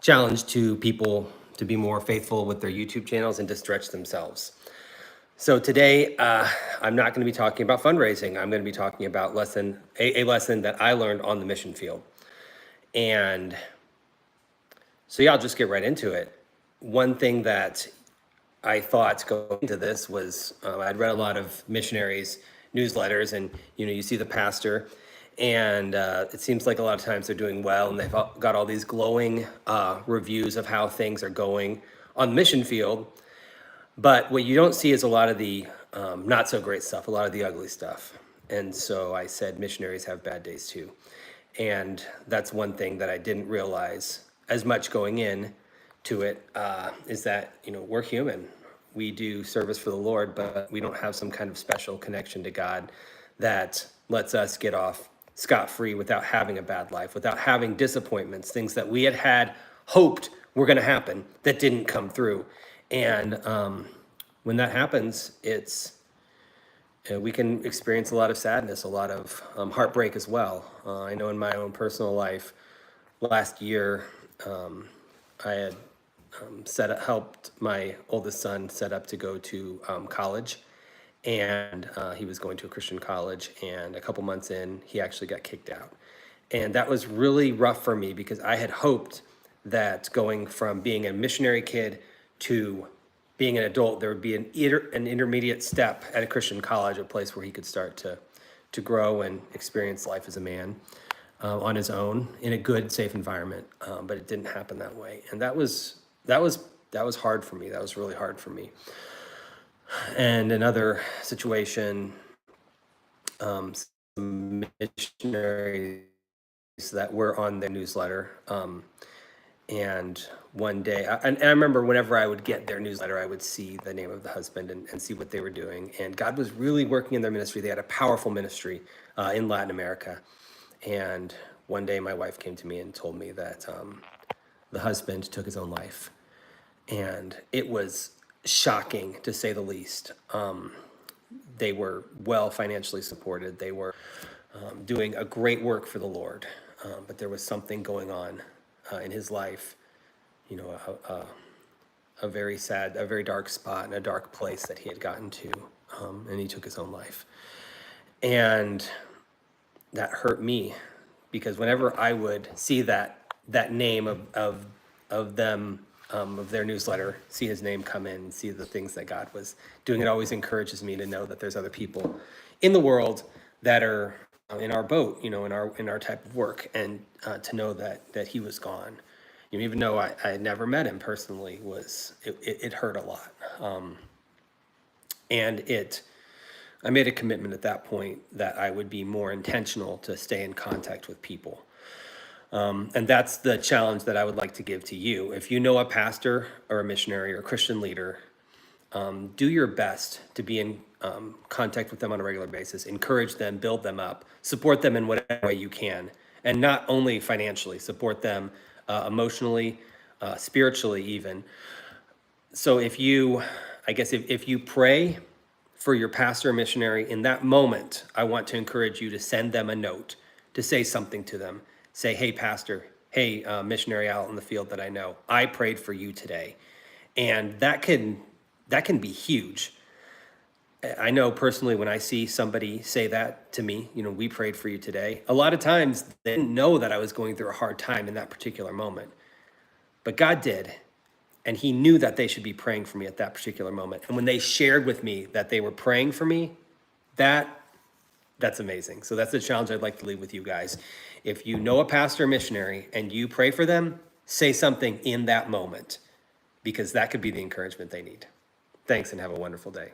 challenge to people to be more faithful with their YouTube channels and to stretch themselves. So today, I'm not going to be talking about fundraising. I'm going to be talking about a lesson that I learned on the mission field. And so yeah, I'll just get right into it. One thing that I thought going into this was I'd read a lot of missionaries newsletters, and you see the pastor, and it seems like a lot of times they're doing well, and they've got all these glowing reviews of how things are going on the mission field. But what you don't see is a lot of the not so great stuff, a lot of the ugly stuff. And so I said missionaries have bad days too. And that's one thing that I didn't realize as much going in to it, is that, we're human. We do service for the Lord, but we don't have some kind of special connection to God that lets us get off scot-free without having a bad life, without having disappointments, things that we had hoped were going to happen that didn't come through. And when that happens, we can experience a lot of sadness, a lot of heartbreak as well. I know in my own personal life, last year, I had helped my oldest son set up to go to college, and he was going to a Christian college, and a couple months in, he actually got kicked out. And that was really rough for me because I had hoped that going from being a missionary kid to being an adult, there would be an intermediate step at a Christian college, a place where he could start to grow and experience life as a man on his own in a good, safe environment. But it didn't happen that way, and that was hard for me. That was really hard for me. And another situation, some missionaries that were on their newsletter. And one day, and I remember whenever I would get their newsletter, I would see the name of the husband and see what they were doing. And God was really working in their ministry. They had a powerful ministry in Latin America. And one day my wife came to me and told me that the husband took his own life. And it was shocking, to say the least. They were well financially supported. They were doing a great work for the Lord. But there was something going on in his life, a very sad, a very dark spot and a dark place that he had gotten to, and he took his own life. And that hurt me, because whenever I would see that name of them, of their newsletter, see his name come in, see the things that God was doing, it always encourages me to know that there's other people in the world that are in our boat, in our type of work, and to know that he was gone, even though I had never met him personally, it hurt a lot. And I made a commitment at that point that I would be more intentional to stay in contact with people. And that's the challenge that I would like to give to you. If you know a pastor or a missionary or a Christian leader, do your best to be in contact with them on a regular basis. Encourage them, build them up, support them in whatever way you can. And not only financially, support them emotionally, spiritually even. So if you pray for your pastor or missionary in that moment, I want to encourage you to send them a note, to say something to them. Say, hey, pastor, hey, missionary out in the field that I know, I prayed for you today. And that can be huge. I know personally, when I see somebody say that to me, we prayed for you today, a lot of times they didn't know that I was going through a hard time in that particular moment. But God did. And he knew that they should be praying for me at that particular moment. And when they shared with me that they were praying for me, that's amazing. So that's the challenge I'd like to leave with you guys. If you know a pastor or missionary and you pray for them, say something in that moment, because that could be the encouragement they need. Thanks, and have a wonderful day.